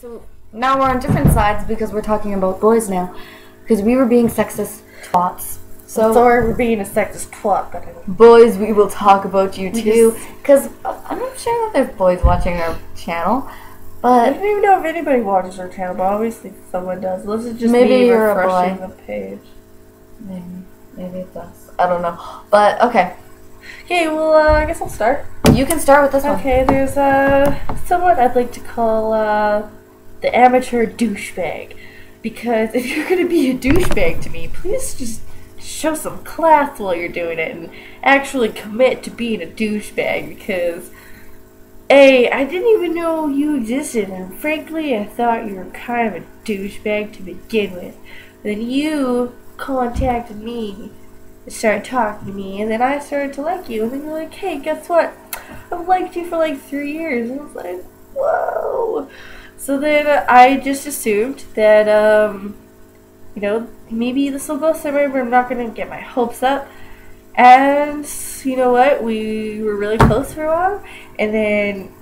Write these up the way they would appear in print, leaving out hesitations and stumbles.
So now we're on different sides because we're talking about boys now. Because we were being sexist twats. So sorry for being a sexist twat, but boys, we will talk about you too. Because I'm not sure that there's boys watching our channel. I But don't even know if anybody watches our channel, but obviously someone does. This is just Maybe me you're a refreshing boy. the page. maybe it does. I don't know. But okay. Okay, well, I guess I'll start. You can start with this one. Okay, there's someone I'd like to call the amateur douchebag. Because if you're gonna be a douchebag to me, please just show some class while you're doing it and actually commit to being a douchebag. Because I didn't even know you existed, and frankly, I thought you were kind of a douchebag to begin with. Then you contacted me and started talking to me, and then I started to like you, and then you're like, hey, guess what? I've liked you for like 3 years. And I was like, whoa. So then I just assumed that, maybe this will go somewhere, but I'm not going to get my hopes up. And you know what? We were really close for a while, and then,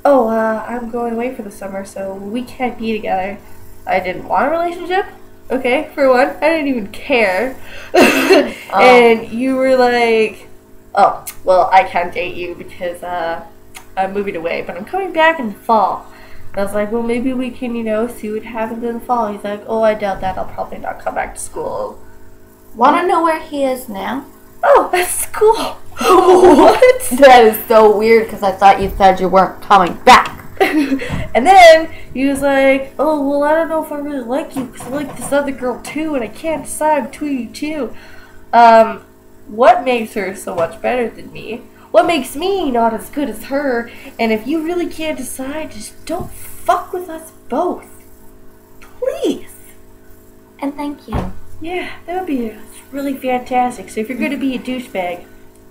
I'm going away for the summer, so we can't be together. I didn't want a relationship. Okay, for one, I didn't even care. And you were like, oh, well, I can't date you because I'm moving away, but I'm coming back in the fall. And I was like, well, maybe we can, see what happens in the fall. He's like, oh, I doubt that. I'll probably not come back to school. Want to know where he is now? Oh, at school. What? That is so weird because I thought you said you weren't coming back. And then he was like, oh, well, I don't know if I really like you because I like this other girl too, and I can't decide between you two. What makes her so much better than me? What makes me not as good as her? And if you really can't decide, just don't fuck with us both. Please. And thank you. Yeah, that would be really fantastic. So if you're going to be a douchebag,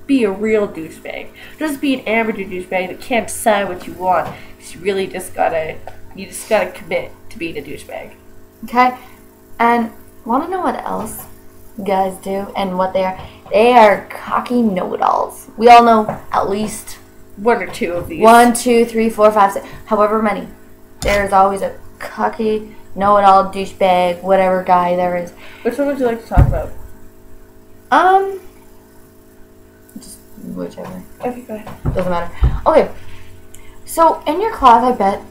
be a real douchebag. Just be an amateur douchebag that can't decide what you want. You really just gotta commit to being a douchebag. Okay? And want to know what else guys do and what they are? They are cocky know-it-alls. We all know at least one or two of these. 1, 2, 3, 4, 5, 6, however many. There's always a cocky know-it-all douchebag, whatever guy there is. Which one would you like to talk about? Just whichever. Okay, go ahead. Doesn't matter. Okay. So in your class, I bet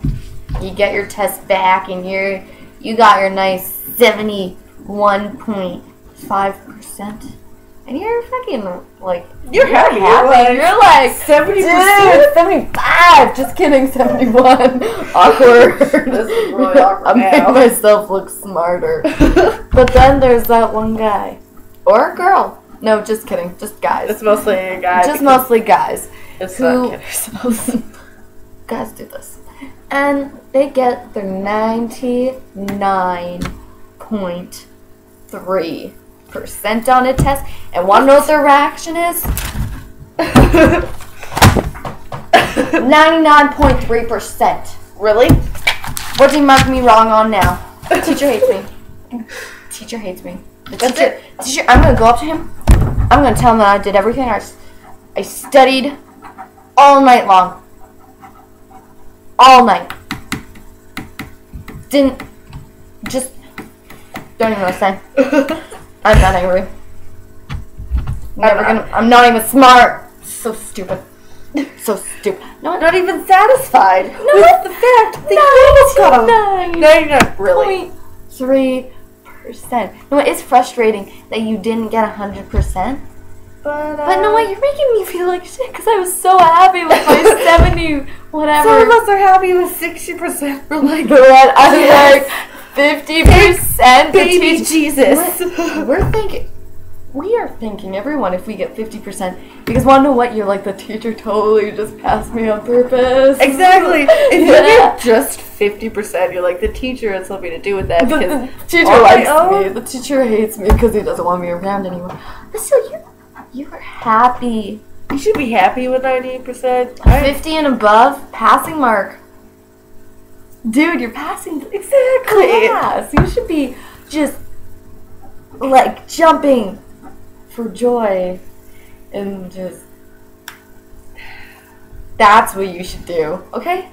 you get your test back and you got your nice 71.5%. And you're fucking like you're happy. You're like 70%. Dude, 75. Just kidding, 71. Awkward. This is really awkward. I made myself look smarter. But then there's that one guy or a girl. No, just kidding. Just guys. It's mostly a guy. Just mostly guys. It's not kid ourselves. Guys do this. And they get their 99.3% on a test. And want to know what their reaction is? 99.3%. Really? What do you mark me wrong on now? The teacher hates me. Teacher hates me. Teacher, I'm going to go up to him. I'm going to tell him that I did everything. I studied all night long. All night. Don't even know what to say. I'm not angry. I'm not even smart. So stupid. So stupid. No, not even satisfied. No, with the fact that you got 99. Really? 0.3%. No, it's frustrating that you didn't get 100%. But no, you're making me feel like shit because I was so happy with my 70 whatever. Some of us are happy with 60%. We're like, what? I'm like 50%. Baby Jesus. We are thinking everyone if we get 50% because want to know what? You're like the teacher totally just passed me on purpose. Exactly. If you get just 50%, you're like the teacher has something to do with that because the teacher likes me. The teacher hates me because he doesn't want me around anymore. But still, you were happy. You should be happy with 98%. 50 and above, passing mark. Dude, you're passing exactly. class. You should be just like jumping for joy and just. That's what you should do, okay?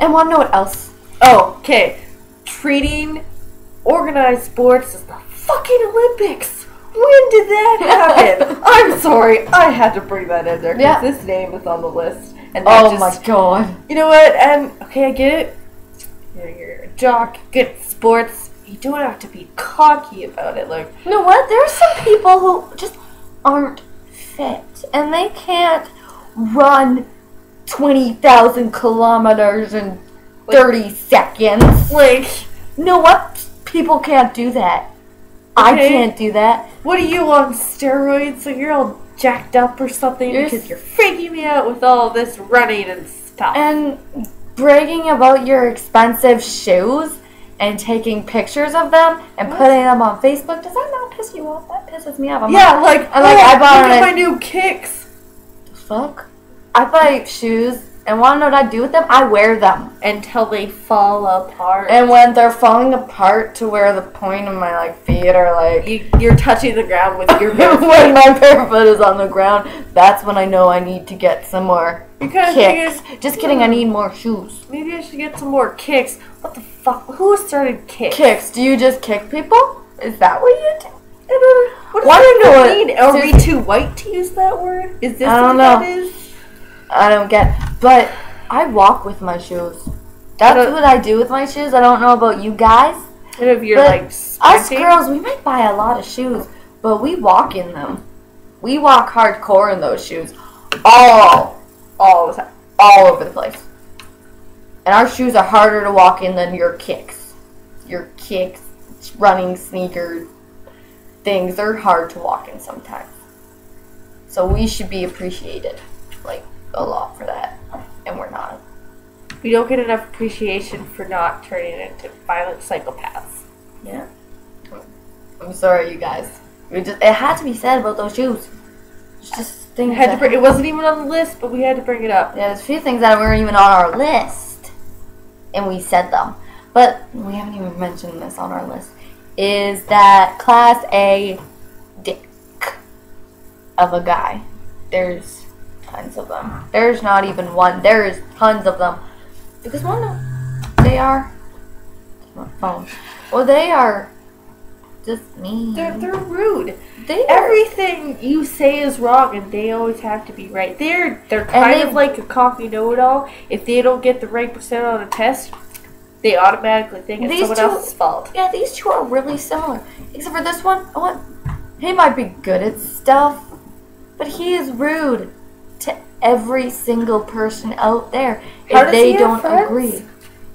And want to know what else? Oh, okay. Treating organized sports as the fucking Olympics. When did that happen? I'm sorry, I had to bring that in there because this name is on the list. And oh my god. You know what? And okay, I get it. You're a jock, good at sports. You don't have to be cocky about it. Like, you know what? There are some people who just aren't fit, and they can't run 20,000 kilometers in 30 seconds. Like, you know what? People can't do that. I can't do that. What are you on steroids? So you're all jacked up or something because you're freaking me out with all this running and stuff. And bragging about your expensive shoes and taking pictures of them and putting them on Facebook. Does that not piss you off? That pisses me off. I bought my new kicks. The fuck? I buy shoes and want to know what I do with them? I wear them until they fall apart. And when they're falling apart to where the point of my feet are you're touching the ground with your bare foot. When my bare foot is on the ground, that's when I know I need to get some more kicks. Just kidding, I need more shoes. Maybe I should get some more kicks. What the fuck? Who started kicks? Kicks? Do you just kick people? Is that what you do? What does that mean? Are we too white to use that word? Is this what that is? I don't get, but I walk with my shoes. That's what I do with my shoes. I don't know about you guys. And if you're us girls, we might buy a lot of shoes, but we walk in them. We walk hardcore in those shoes, all the time, all over the place. And our shoes are harder to walk in than your kicks. Your kicks, running sneaker things, they're hard to walk in sometimes. So we should be appreciated, a lot for that, and we're not. We don't get enough appreciation for not turning into violent psychopaths. Yeah. I'm sorry, you guys. It had to be said about those shoes. It's just things. It wasn't even on the list, but we had to bring it up. Yeah, there's a few things that weren't even on our list, and we said them. But we haven't even mentioned this on our list. Is that Class A dick of a guy? There's tons of them. There's not even one. There's tons of them. Because they are they are just mean. They're rude. Everything you say is wrong, and they always have to be right. They're kind of like a cocky know-it-all. If they don't get the right percent on a test, they automatically think it's someone else's fault. Yeah, these two are really similar, except for this one. He might be good at stuff, but he is rude to every single person out there if they don't agree.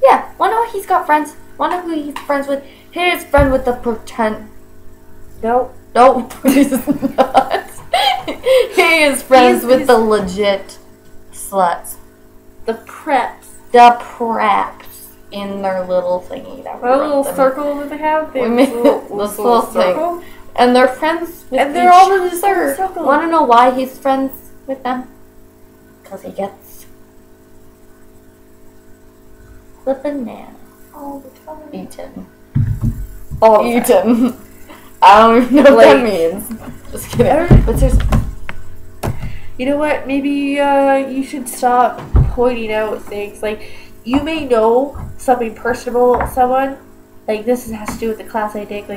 Yeah, wonder he's got friends. Wonder who he's friends with. He's friend with the pretend. Nope, he's not. He is friends with the legit sluts. The preps. The preps in their little thingy. That little circle that they have. We made this little circle. And they're friends with and they're all in this circle. Want to know why he's friends with them? Because he gets the banana all the time. Eaten. Eaten. I don't even know what that means. Just kidding. But seriously. You know what? Maybe you should stop pointing out things. You may know something personal about someone. This has to do with the class I take.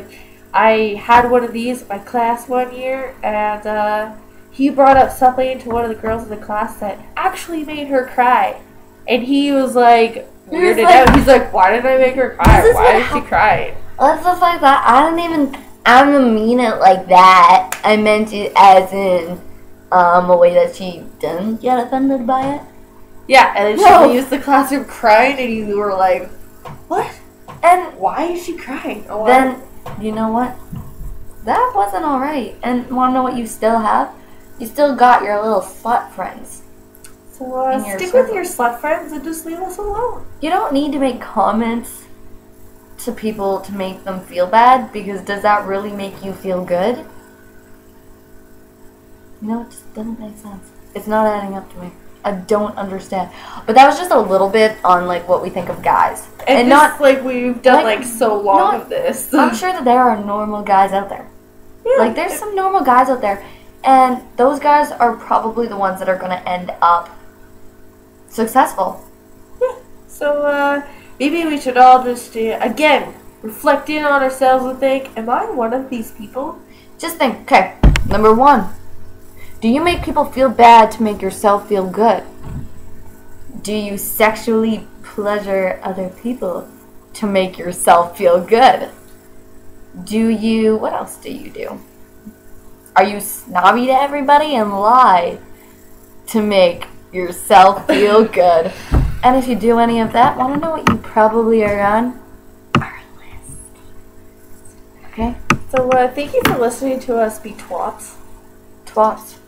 I had one of these in my class one year, and he brought up something to one of the girls in the class that actually made her cry. And he was weirded out. He's why did I make her cry? Why is she crying? Well, stuff like that. I don't mean it like that. I meant it as in a way that she didn't get offended by it. Yeah, and then she used the classroom crying, and you were like, what? And why is she crying? Oh, then, you know what? That wasn't alright. And want to know what you still have? You still got your little slut friends. So stick with your slut friends and just leave us alone. You don't need to make comments to people to make them feel bad, because does that really make you feel good? You know, it just doesn't make sense. It's not adding up to me. I don't understand. But that was just a little bit on what we think of guys. And not we've done so long of this. I'm sure that there are normal guys out there. Yeah. There's some normal guys out there. And those guys are probably the ones that are going to end up successful. Yeah. So, maybe we should all just, again, reflect in on ourselves and think, am I one of these people? Just think, okay, number 1. Do you make people feel bad to make yourself feel good? Do you sexually pleasure other people to make yourself feel good? What else do you do? Are you snobby to everybody and lie to make yourself feel good? And if you do any of that, want to know what you probably are on our list. Okay? So, thank you for listening to us be twats. Twats.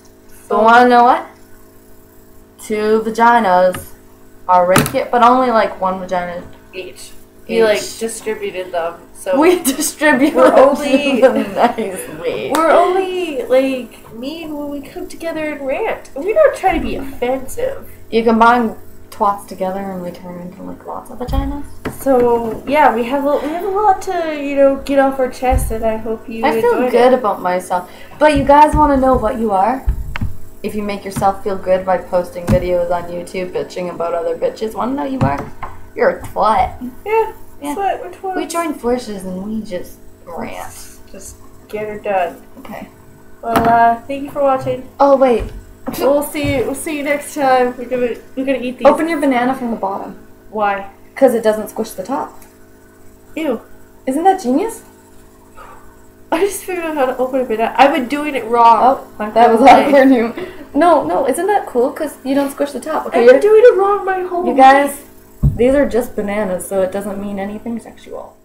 But want to know what? 2 vaginas are right here, but only like 1 vagina Each. We, like, distributed them. So we distribute only nicely. We're only, like, mean when we come together and rant. We're not trying to be offensive. You combine twats together and we turn into, like, lots of vaginas. So, yeah, we have a lot to, get off our chest, and I hope you I feel good about myself. But you guys want to know what you are? If you make yourself feel good by posting videos on YouTube bitching about other bitches, want to know what you are? You're a twat. Yeah. We're twats. We join forces and we just rant. Just get her done. Okay. Well, thank you for watching. Oh, wait. We'll see you next time. We're gonna eat these. Open your banana from the bottom. Why? Because it doesn't squish the top. Ew. Isn't that genius? I just figured out how to open a banana. I've been doing it wrong. Oh, that was awkward. No, isn't that cool? Because you don't squish the top. Okay, I've been doing it wrong my whole life. You guys, these are just bananas, so it doesn't mean anything sexual.